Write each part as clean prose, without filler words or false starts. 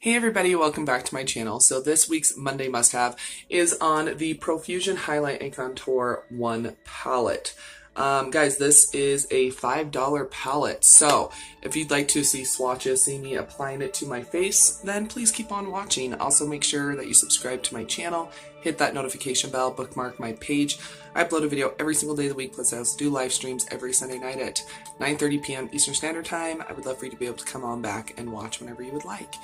Hey everybody, welcome back to my channel. So this week's Monday must-have is on the Profusion Highlight and Contour 1 palette. Guys, this is a $5 palette, so if you'd like to see swatches, see me applying it to my face, then please keep on watching. Also make sure that you subscribe to my channel, hit that notification bell, bookmark my page. I upload a video every single day of the week, plus I also do live streams every Sunday night at 9:30 p.m. Eastern Standard Time. I would love for you to be able to come on back and watch whenever you would like.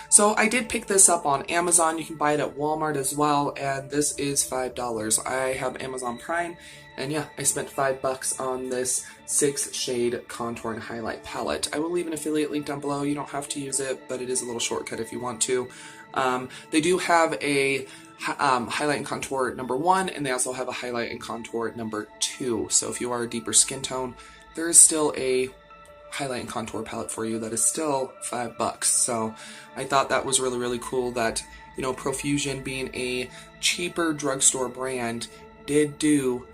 So I did pick this up on Amazon. You can buy it at Walmart as well, and this is $5. I have Amazon Prime, and yeah, I spent $5 on this 6-shade contour and highlight palette. I will leave an affiliate link down below. You don't have to use it, but it is a little shortcut if you want to. They do have a highlight and contour number 1, and they also have a highlight and contour number 2. So if you are a deeper skin tone, there is still a highlight and contour palette for you that is still $5. So I thought that was really cool that, you know, Profusion, being a cheaper drugstore brand, did do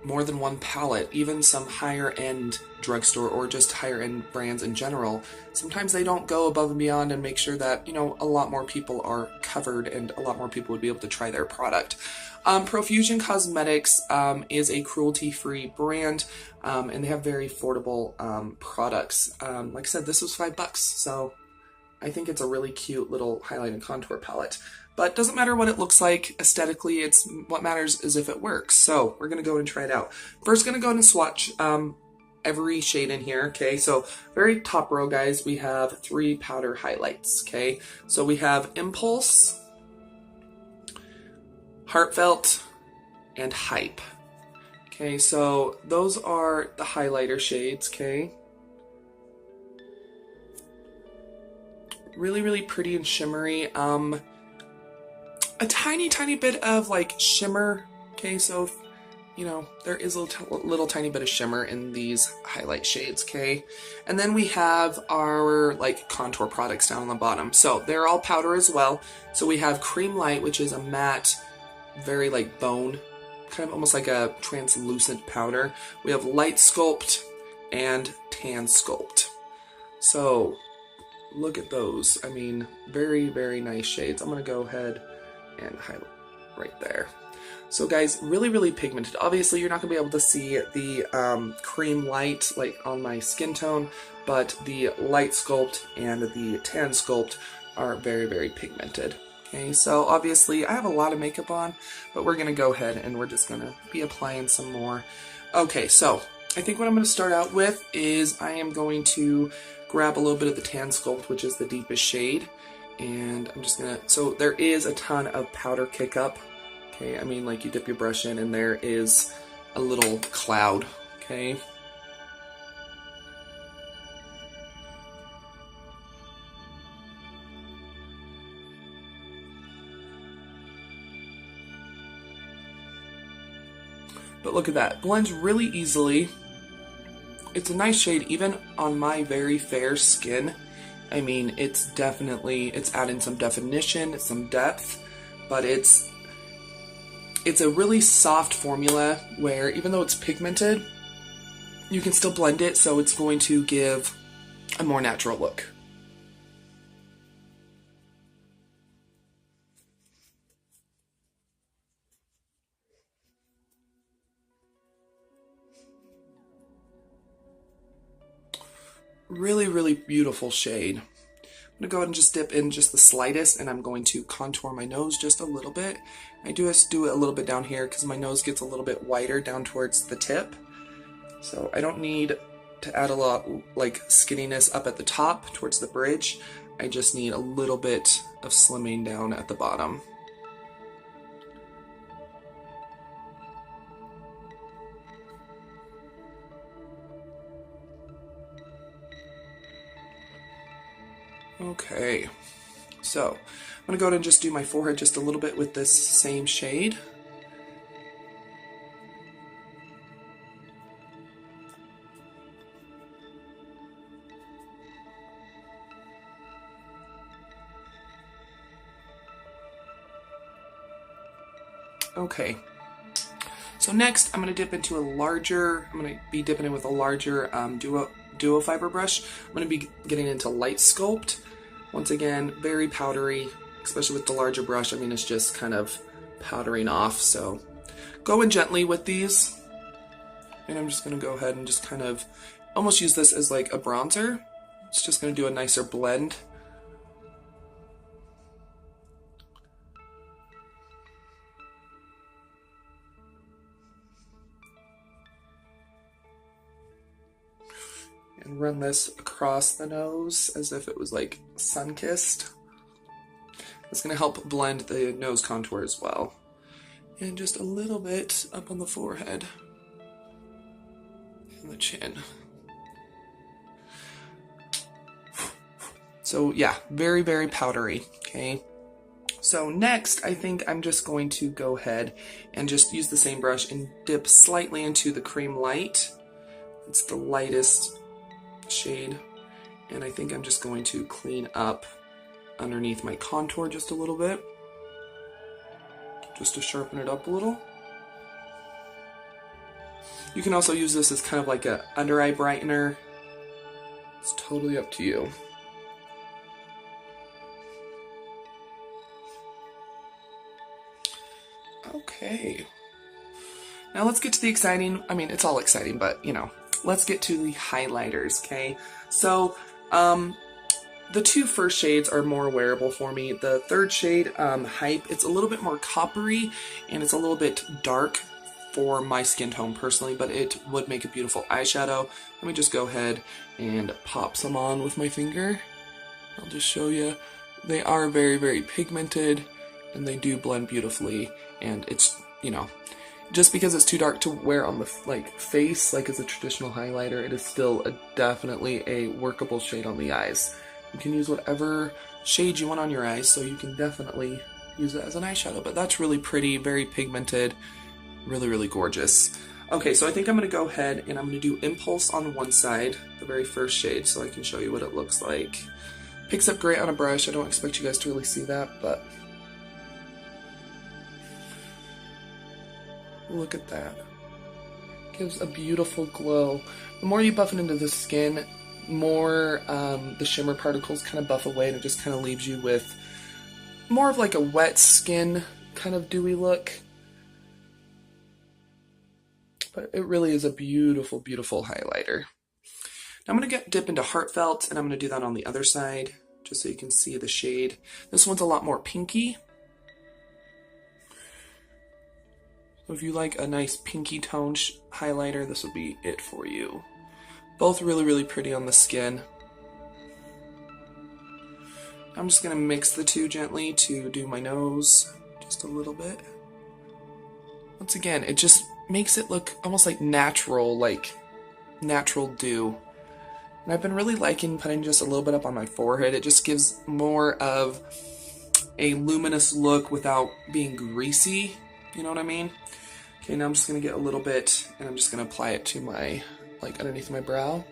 more than one palette. Even some higher end drugstore or just higher end brands in general, sometimes they don't go above and beyond and make sure that, you know, a lot more people are covered and a lot more people would be able to try their product. Profusion Cosmetics is a cruelty-free brand, and they have very affordable products. Like I said, this was $5, so I think it's a really cute little highlight and contour palette. But it doesn't matter what it looks like aesthetically, it's what matters is if it works. So we're gonna go and try it out. First, gonna go ahead and swatch every shade in here, okay? So very top row, guys, we have 3 powder highlights, okay? So we have Impulse, Heartfelt, and Hype. Okay, so those are the highlighter shades, okay? Really pretty and shimmery. A tiny bit of like shimmer, okay? So, you know, there is a little tiny bit of shimmer in these highlight shades, okay? And then we have our like contour products down on the bottom. So they're all powder as well. So we have Cream Light, which is a matte, very like bone, kind of almost like a translucent powder. We have Light Sculpt and Tan Sculpt. So look at those. I mean, very nice shades. I'm gonna go ahead and highlight right there. So guys, really pigmented. Obviously you're not gonna be able to see the Cream Light like on my skin tone, but the Light Sculpt and the Tan Sculpt are very pigmented. Okay, so obviously I have a lot of makeup on, but we're gonna go ahead and we're just gonna be applying some more. Okay, so I think what I'm gonna start out with is I am going to grab a little bit of the Tan Sculpt, which is the deepest shade, and I'm just gonna, so there is a ton of powder kick up, okay? I mean, like you dip your brush in and there is a little cloud, okay? But look at that, blends really easily. It's a nice shade even on my very fair skin. I mean, it's adding some definition, some depth, but it's a really soft formula where even though it's pigmented, you can still blend it, so it's going to give a more natural look. Really beautiful shade. I'm gonna go ahead and just dip in just the slightest, and I'm going to contour my nose just a little bit. I just do it a little bit down here because my nose gets a little bit wider down towards the tip. So I don't need to add a lot like skinniness up at the top towards the bridge. I just need a little bit of slimming down at the bottom. Okay, so I'm going to go ahead and just do my forehead just a little bit with this same shade. Okay, so next I'm going to dip into I'm going to be dipping in with a larger duo fiber brush. I'm going to be getting into Light Sculpt. Once again, very powdery, especially with the larger brush. I mean, it's just kind of powdering off, so go in gently with these. And I'm just going to go ahead and just kind of almost use this as like a bronzer. It's just going to do a nicer blend. And run this across the nose as if it was like sun-kissed. It's going to help blend the nose contour as well. And just a little bit up on the forehead and the chin. So yeah, very, very powdery, okay? So next, I think I'm just going to go ahead and just use the same brush and dip slightly into the Cream Light. It's the lightest shade, and I think I'm just going to clean up underneath my contour just a little bit, just to sharpen it up a little. You can also use this as kind of like a under eye brightener. It's totally up to you. Okay, now let's get to the exciting, I mean, it's all exciting, but you know, let's get to the highlighters, okay? So, the two first shades are more wearable for me. The third shade, Hype, it's a little bit more coppery, and it's a little bit dark for my skin tone personally, but it would make a beautiful eyeshadow. Let me just go ahead and pop some on with my finger. I'll just show you. They are very, very pigmented, and they do blend beautifully, and it's, you know, just because it's too dark to wear on the face, like as a traditional highlighter, it is still definitely a workable shade on the eyes. You can use whatever shade you want on your eyes, so you can definitely use it as an eyeshadow. But that's really pretty, very pigmented, really, really gorgeous. Okay, so I think I'm going to go ahead and I'm going to do Impulse on one side, the very first shade, so I can show you what it looks like. Picks up great on a brush. I don't expect you guys to really see that, but look at that. Gives a beautiful glow. The more you buff it into the skin, more the shimmer particles kind of buff away, and it just kind of leaves you with more of like a wet skin kind of dewy look. But it really is a beautiful, beautiful highlighter. Now I'm going to dip into Heartfelt, and I'm going to do that on the other side, just so you can see the shade. This one's a lot more pinky. So if you like a nice pinky tone highlighter, this would be it for you. Both really, really pretty on the skin. I'm just going to mix the two gently to do my nose just a little bit. Once again, it just makes it look almost like natural dew. And I've been really liking putting just a little bit up on my forehead. It just gives more of a luminous look without being greasy, you know what I mean? Okay, now I'm just going to get a little bit, and I'm just going to apply it to my, underneath my brow.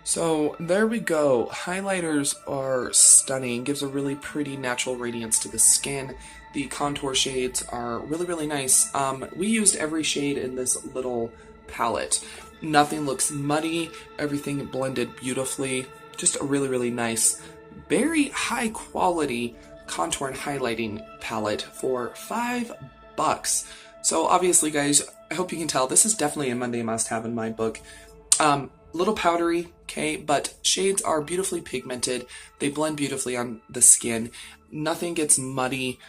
So there we go. Highlighters are stunning. Gives a really pretty natural radiance to the skin. The contour shades are really, really nice. We used every shade in this little palette. Nothing looks muddy. Everything blended beautifully. Just a really, really nice, very high quality contour and highlighting palette for $5. So obviously, guys, I hope you can tell this is definitely a Monday must-have in my book. Little powdery, okay, but shades are beautifully pigmented. They blend beautifully on the skin. Nothing gets muddy,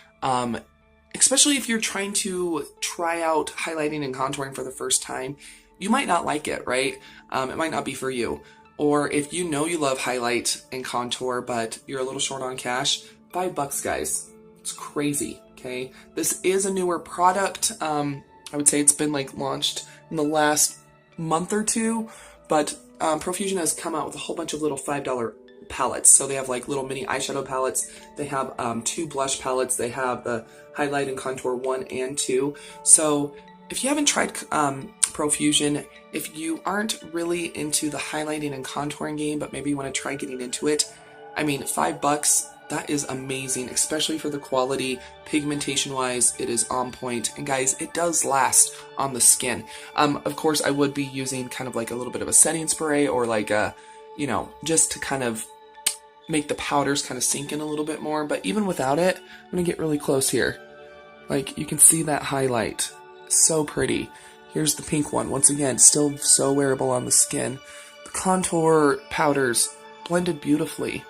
especially if you're trying to try out highlighting and contouring for the first time. You might not like it, right? It might not be for you. Or if you know you love highlight and contour, but you're a little short on cash, $5, guys. It's crazy, okay? This is a newer product. I would say it's been launched in the last month or two. But Profusion has come out with a whole bunch of little $5 palettes. So they have little mini eyeshadow palettes. They have 2 blush palettes. They have the highlight and contour 1 and 2. So if you haven't tried Profusion, if you aren't really into the highlighting and contouring game, but maybe you want to try getting into it, I mean, $5, That is amazing, especially for the quality. Pigmentation wise, it is on point. And guys, it does last on the skin. Of course, I would be using kind of like a little bit of a setting spray or like a, you know, just to kind of make the powders kind of sink in a little bit more. But even without it, I'm going to get really close here. Like, you can see that highlight. So pretty. Here's the pink one. Once again, still so wearable on the skin. The contour powders blended beautifully.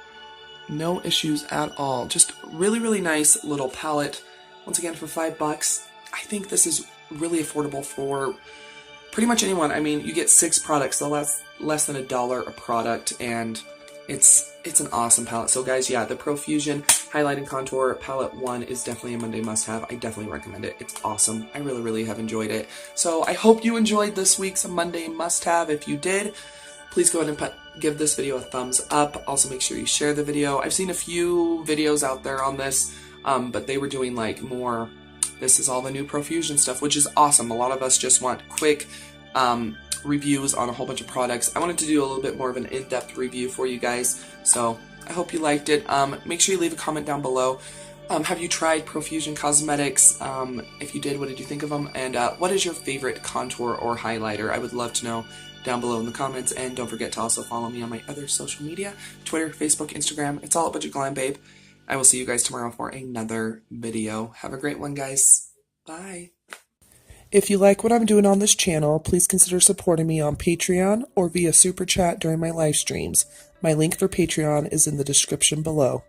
No issues at all. Just really, really nice little palette. Once again, for $5. I think this is really affordable for pretty much anyone. I mean, you get 6 products, so less than $1 a product, and it's an awesome palette. So guys, yeah, the Profusion Highlight and Contour Palette 1 is definitely a Monday must-have. I definitely recommend it. It's awesome. I really, really have enjoyed it. So I hope you enjoyed this week's Monday must-have. If you did, please go ahead and give this video a thumbs up. Also, make sure you share the video. I've seen a few videos out there on this, but they were doing like more, this is all the new Profusion stuff, which is awesome. A lot of us just want quick reviews on a whole bunch of products. I wanted to do a little bit more of an in-depth review for you guys, so I hope you liked it. Make sure you leave a comment down below. Have you tried Profusion Cosmetics? If you did, what did you think of them? And what is your favorite contour or highlighter? I would love to know down below in the comments. And don't forget to also follow me on my other social media, Twitter, Facebook, Instagram. It's all a Budget Glam Babe. I will see you guys tomorrow for another video. Have a great one, guys. Bye. If you like what I'm doing on this channel, please consider supporting me on Patreon or via Super Chat during my live streams. My link for Patreon is in the description below.